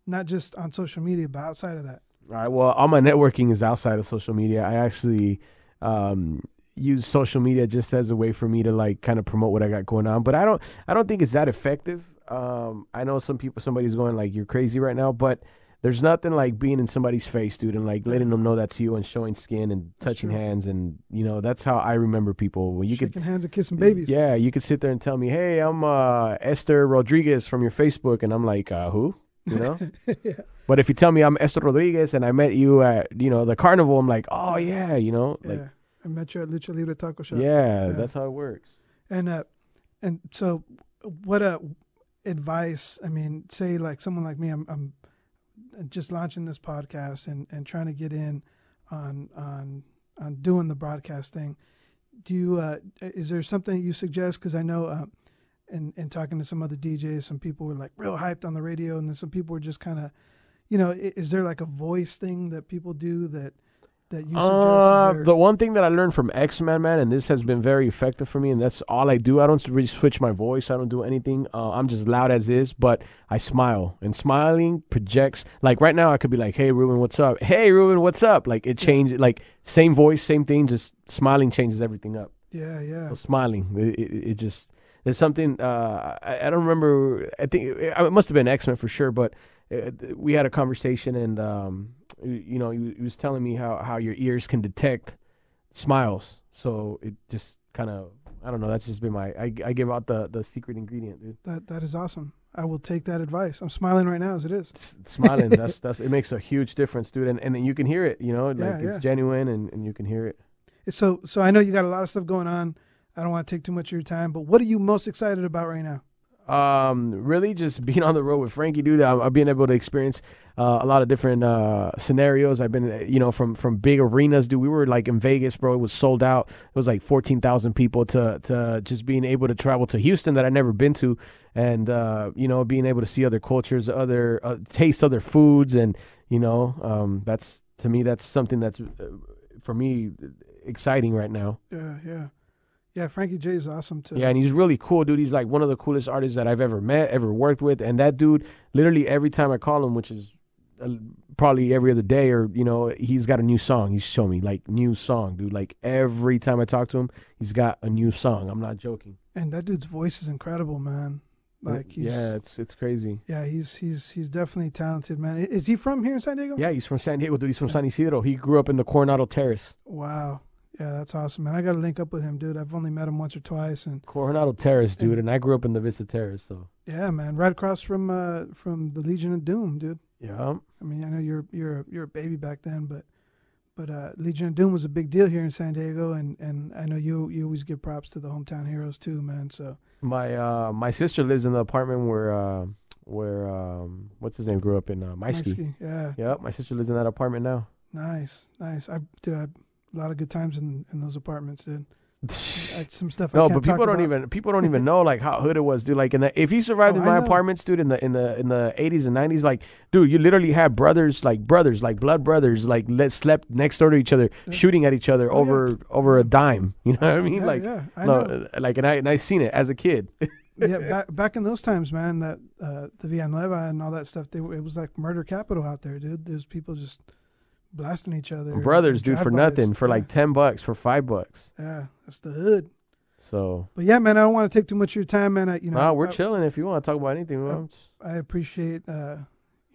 not just on social media, but outside of that? All right. Well, all my networking is outside of social media. I actually use social media just as a way for me to like kind of promote what I got going on. But I don't think it's that effective. I know somebody's going like, you're crazy right now, but there's nothing like being in somebody's face, dude, and like letting them know that's you and showing skin and touching hands, and that's how I remember people. When you shaking hands and kissing babies. Yeah, you could sit there and tell me, hey, I'm Esther Rodriguez from your Facebook, and I'm like, who? Yeah. But if you tell me I'm Esther Rodriguez and I met you at the carnival, I'm like, oh yeah, like I met you at Lucha Libre taco shop. Yeah, that's how it works. And so what advice? I mean, say like someone like me, I'm just launching this podcast and trying to get in on doing the broadcasting. Do you is there something you suggest? Because I know in talking to some other DJs, some people were like real hyped on the radio, and then some people were just kind of, is there like a voice thing that people do that you suggest? The one thing that I learned from X-Man, man, and this has been very effective for me, and that's all I do. I don't really switch my voice. I don't do anything. I'm just loud as is, but I smile. And smiling projects. Like right now, I could be like, hey, Ruben, what's up? Hey, Ruben, what's up? Like it changed. Like same voice, same thing, just smiling changes everything up. Yeah. So smiling, it just, There's something I don't remember. I think it must have been X-Men for sure. But we had a conversation, and he was telling me how your ears can detect smiles. So it just kind of, I don't know. That's just been I give out the secret ingredient, dude. That is awesome. I will take that advice. I'm smiling right now as it is. Smiling. that's it makes a huge difference, dude. And then you can hear it. It's genuine, and you can hear it. So I know you got a lot of stuff going on. I don't want to take too much of your time, but what are you most excited about right now? Really just being on the road with Frankie, dude. I've been able to experience a lot of different scenarios. I've been, from big arenas, dude. We were like in Vegas, bro. It was sold out. It was like 14,000 people to just being able to travel to Houston that I'd never been to, and being able to see other cultures, taste other foods, and that's, to me, that's something that's for me exciting right now. Yeah, Frankie J is awesome too. Yeah, and he's really cool, dude. He's like one of the coolest artists that I've ever met, ever worked with. And that dude, literally every time I call him, which is probably every other day, or he's got a new song. He's showing me like new song, dude. Like every time I talk to him, he's got a new song. I'm not joking. And that dude's voice is incredible, man. Like it's crazy. Yeah, he's definitely talented, man. Is he from here in San Diego? Yeah, he's from San Diego, dude. He's from San Isidro. He grew up in the Coronado Terrace. Wow. Yeah, that's awesome, man. I got to link up with him, dude. I've only met him once or twice. And Coronado Terrace, dude, and I grew up in the Vista Terrace, so. Yeah, man, right across from the Legion of Doom, dude. Yeah. I mean, I know you're a baby back then, but Legion of Doom was a big deal here in San Diego, and I know you always give props to the hometown heroes too, man. So my sister lives in the apartment where what's his name grew up in, Maisky. Yeah. Yep, my sister lives in that apartment now. Nice. I a lot of good times in those apartments, dude. Some stuff. No, but people don't even know like how hood it was, dude. Like if you survived in my apartments, dude, in the 80s and 90s, like, dude, you literally had brothers, like blood brothers, like slept next door to each other, shooting at each other over a dime. You know what I mean? I know. Like, and I seen it as a kid. Yeah, back in those times, man. That the Villanueva and all that stuff, it was like murder capital out there, dude. There's people just blasting each other. Brothers, dude, for nothing, for like $10, for $5. Yeah, that's the hood. So, but yeah, man, I don't want to take too much of your time, man. We're chilling. If you want to talk about anything, I appreciate,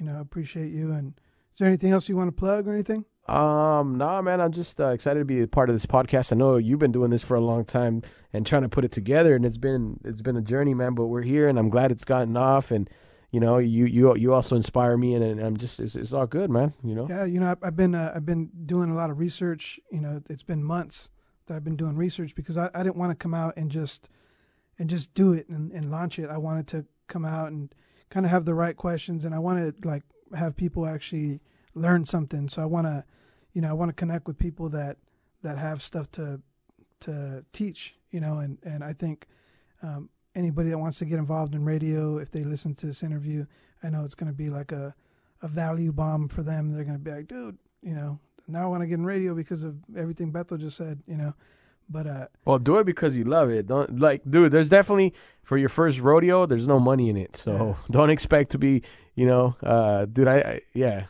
appreciate you. And is there anything else you want to plug or anything? No, man, I'm just excited to be a part of this podcast. I know you've been doing this for a long time and trying to put it together, and it's been a journey, man. But we're here, and I'm glad it's gotten off, and. You also inspire me, and I'm just it's all good, man. Yeah, I've been doing a lot of research. It's been months that I've been doing research because I didn't want to come out and just do it and launch it. I wanted to come out and kind of have the right questions, and I wanted to like have people actually learn something. So I want to connect with people that have stuff to teach. And I think. Anybody that wants to get involved in radio, if they listen to this interview, I know it's going to be like a value bomb for them. They're going to be like, dude, now I want to get in radio because of everything Beto just said, But well, do it because you love it. Don't dude. There's definitely for your first rodeo. There's no money in it, so don't expect to be, dude. I yeah.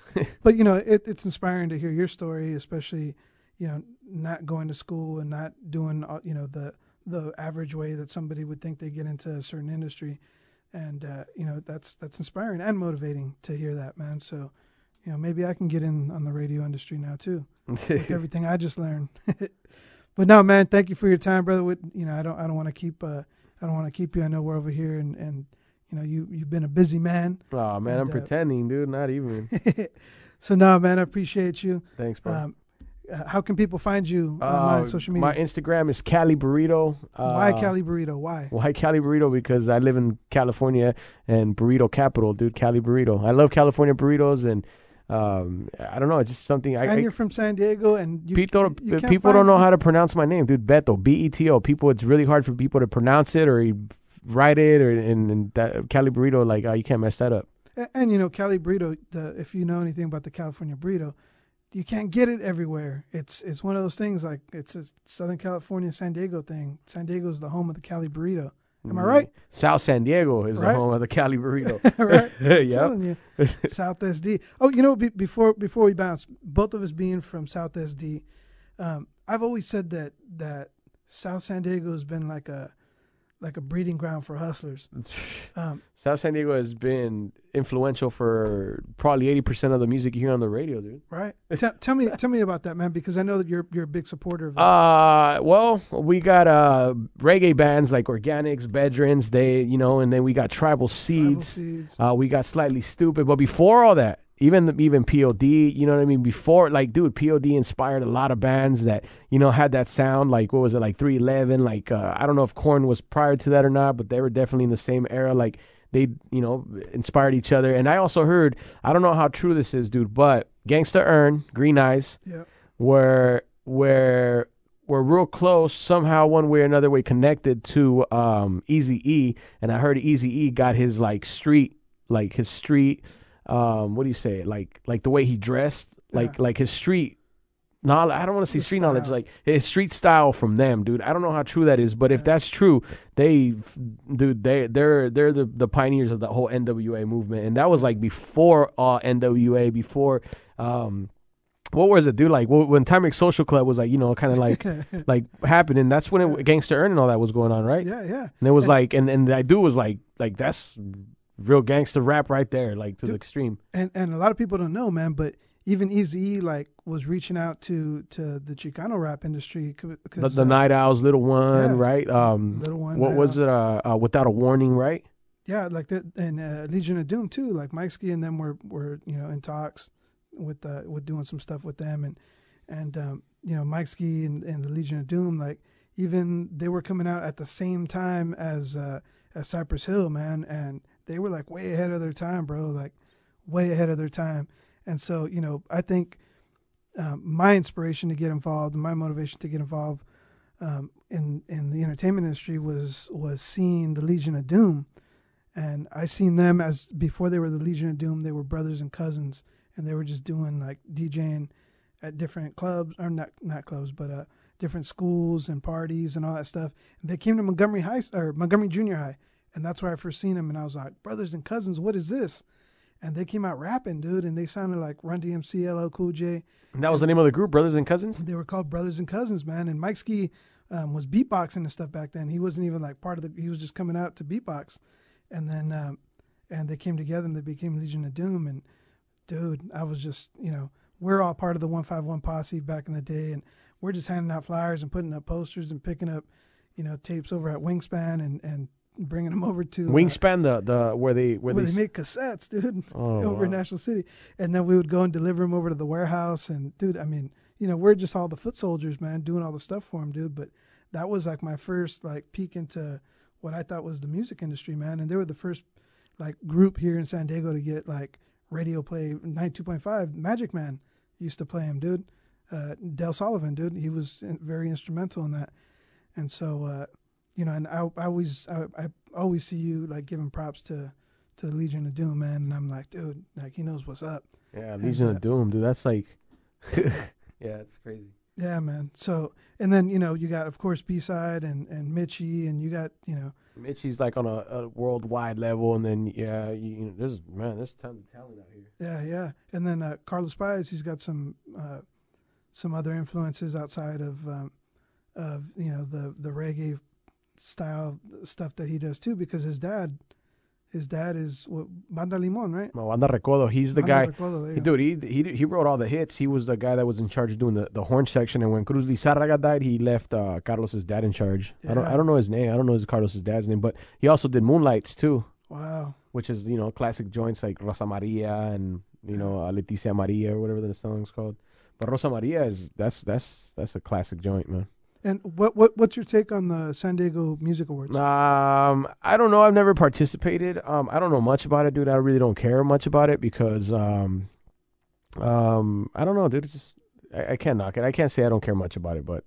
But it's inspiring to hear your story, especially, not going to school and not doing, the average way that somebody would think they get into a certain industry. And, that's inspiring and motivating to hear that, man. So, maybe I can get in on the radio industry now too, with everything I just learned. But no, man, thank you for your time, brother. I don't want to keep, you. I know we're over here and you've been a busy man. Oh man, I'm pretending, dude, not even. So no, man, I appreciate you. Thanks, bro. How can people find you on social media? My Instagram is Cali Burrito. Why Cali Burrito? Why Cali Burrito? Because I live in California and burrito capital, dude. Cali Burrito. I love California burritos, and I don't know. It's just something. And you're from San Diego, and people don't know how to pronounce my name, dude. Beto, Beto. People, it's really hard for people to pronounce it or write it, or and that Cali Burrito. Like you can't mess that up. And Cali Burrito. If you know anything about the California burrito. You can't get it everywhere. It's one of those things like it's a Southern California, San Diego thing. San Diego is the home of the Cali burrito. Am I right? South San Diego is the home of the Cali burrito. Right? I'm telling you. South SD. Oh, before we bounce, both of us being from South SD, I've always said that South San Diego has been like like a breeding ground for hustlers. South San Diego has been influential for probably 80% of the music you hear on the radio, dude. Right. Tell me about that, man, because I know that you're a big supporter of that. Well, we got reggae bands like Organics, Bedrins, and then we got Tribal Seeds. We got Slightly Stupid. But before all that, even POD, you know what I mean? Before, like, dude, POD inspired a lot of bands that, had that sound. Like, what was it, like 311? Like, I don't know if Korn was prior to that or not, but they were definitely in the same era. Like, they, inspired each other. And I also heard, I don't know how true this is, dude, but Gangsta Earn, Green Eyes, were real close somehow, one way or another way, connected to Eazy-E. And I heard Eazy-E got his, street, what do you say? Like the way he dressed, like his street knowledge. I don't want to say street knowledge, like his street style from them, dude. I don't know how true that is, but if that's true, they're the pioneers of the whole NWA movement, and that was like before NWA, before what was it, dude? Like when Timex Social Club was like, kind of like like happening. That's when Gangsta Earn and all that was going on, right? Yeah. And it was like, and that dude was like that's real gangster rap right there, like to the extreme. And a lot of people don't know, man, but even Eazy-E was reaching out to the Chicano rap industry. The Night Owls, Little One, right? Little One. What was it? Without a Warning, right? Yeah, like that, and Legion of Doom too. Like Mike Ski and them were in talks with doing some stuff with them, and Mike Ski and the Legion of Doom, like even they were coming out at the same time as Cypress Hill, man, and they were like way ahead of their time, bro, like way ahead of their time. And so, I think my inspiration to get involved and my motivation to get involved in the entertainment industry was seeing the Legion of Doom. And I seen them as, before they were the Legion of Doom, they were brothers and cousins, and they were just doing like DJing at different clubs, or not clubs, but different schools and parties and all that stuff. And they came to Montgomery Junior High. And that's where I first seen them, and I was like, brothers and cousins, what is this? And they came out rapping, dude, and they sounded like Run DMC, LL Cool J. And that was the name of the group, Brothers and Cousins? They were called Brothers and Cousins, man. And Mike Ski was beatboxing and stuff back then. He wasn't even like part of he was just coming out to beatbox. And then and they came together and they became Legion of Doom. And dude, I was just, we're all part of the 151 posse back in the day, and we're just handing out flyers and putting up posters and picking up, tapes over at Wingspan and bringing them over to Wingspan, where they make cassettes, dude, over in National City, and then we would go and deliver them over to the warehouse. And dude, I mean, we're just all the foot soldiers, man, doing all the stuff for them, dude. But that was like my first like peek into what I thought was the music industry, man. And they were the first like group here in San Diego to get like radio play. 92.5 Magic Man used to play him, dude. Del Sullivan, dude, he was very instrumental in that. And so and I always see you like giving props to the Legion of Doom, man, and I'm like, dude, like he knows what's up. Yeah, Legion of Doom, dude. That's like, yeah, it's crazy. Yeah, man. So, and then you got of course B-Side and Mitchie, and you got Mitchie's like on a worldwide level, and then there's tons of talent out here. Yeah, and then Carlos Paez, he's got some other influences outside of the reggae style stuff that he does too, because his dad is Banda Limon, right? No, Banda Recodo. He's the guy. Recodo, dude, he wrote all the hits. He was the guy that was in charge of doing the horn section. And when Cruz Lizárraga died, he left Carlos's dad in charge. Yeah. I don't know his name. I don't know Carlos's dad's name, but he also did Moonlights too. Wow. Which is classic joints like Rosa Maria and Leticia Maria or whatever the song's called. But Rosa Maria that's a classic joint, man. And what's your take on the San Diego Music Awards? I don't know. I've never participated. I don't know much about it, dude. I really don't care much about it because I don't know, dude. It's just I can't knock it. I can't say I don't care much about it, but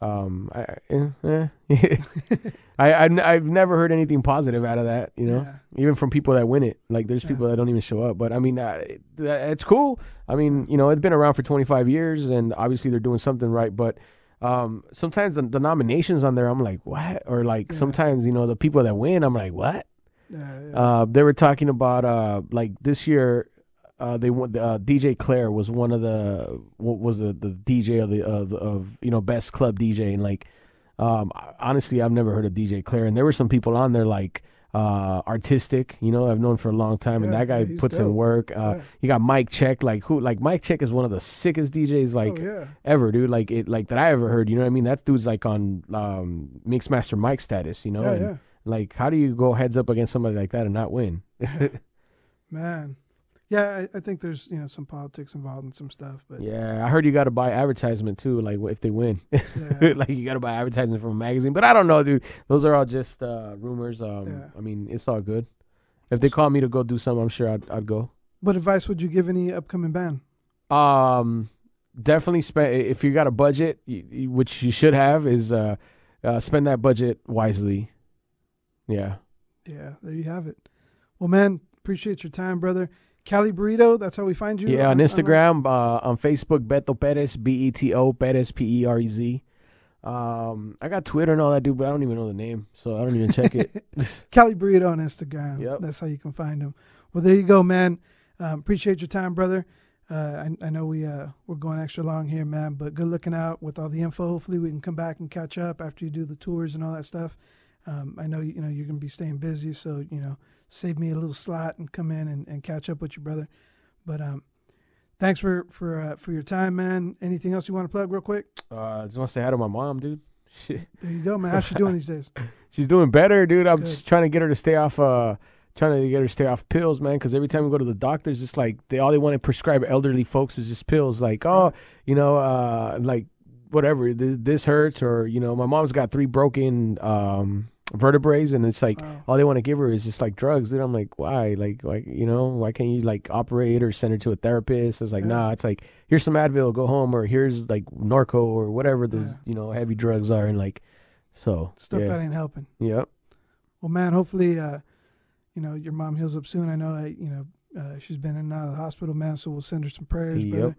I've never heard anything positive out of that. Even from people that win it. Like there's people that don't even show up. But I mean, it's cool. I mean, it's been around for 25 years, and obviously they're doing something right, but. Sometimes the nominations on there, I'm like, what? Or like sometimes, the people that win, I'm like, what? They were talking about like this year, they won. DJ Claire was one of the DJ of best club DJ, and like Honestly, I've never heard of DJ Claire, and there were some people on there like Artistic, you know, I've known for a long time, and that guy puts in work. You got Mike Check, like Mike Check is one of the sickest DJs ever, dude. Like that I ever heard. You know what I mean? That dude's like on Mixmaster Mike status, you know. And like, how do you go heads up against somebody like that and not win? Man. Yeah, I think there's, you know, some politics involved in some stuff, but yeah, I heard you got to buy advertisement too, like if they win, like you got to buy advertisement from a magazine. But I don't know, dude. Those are all just rumors. I mean, it's all good. If they call me to go do something, I'm sure I'd go. What advice would you give any upcoming band? Definitely spend, if you got a budget, which you should have, is spend that budget wisely. Yeah. Yeah, there you have it. Well, man, appreciate your time, brother. Cali Burrito, that's how we find you? Yeah, on Instagram, on Facebook, Beto Perez, Beto Perez, Perez. I got Twitter and all that, dude, but I don't even know the name, so I don't even check it. Cali Burrito on Instagram. Yep. That's how you can find him. Well, there you go, man. Appreciate your time, brother. I know we're going extra long here, man, but good looking out with all the info. Hopefully we can come back and catch up after you do the tours and all that stuff. I know you're going to be staying busy, so, you know, save me a little slot and come in and catch up with you, brother. But thanks for your time, man. Anything else you want to plug real quick? I just want to say hi to my mom, dude. Shit. There you go, man. How's she doing these days? She's doing better, dude. I'm just trying to get her to stay off pills, man, because every time we go to the doctors, it's like all they want to prescribe elderly folks is just pills. Like, you know, like whatever, this hurts, or, you know, my mom's got 3 broken vertebrae, and it's like all they want to give her is just like drugs. Dude, I'm like, why? Like, you know, why can't you like operate or send her to a therapist? It's like, nah, it's like, here's some Advil, go home, or here's like Norco or whatever those you know, heavy drugs are, and like, so stuff that ain't helping. Yep. Well, man, hopefully you know, your mom heals up soon. I know you know, she's been in and out of the hospital, man, so we'll send her some prayers, brother.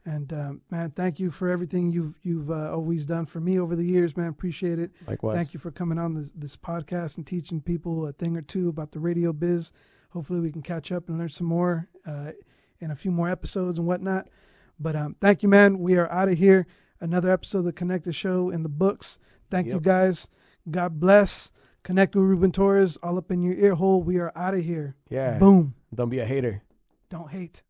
And man, thank you for everything you've always done for me over the years, man. Appreciate it. Likewise. Thank you for coming on this podcast and teaching people a thing or two about the radio biz. Hopefully we can catch up and learn some more in a few more episodes and whatnot. But thank you, man. We are out of here. Another episode of the Connected Show in the books. Thank you, guys. God bless. Connect with Ruben Torres, all up in your ear hole. We are out of here. Yeah. Boom. Don't be a hater. Don't hate.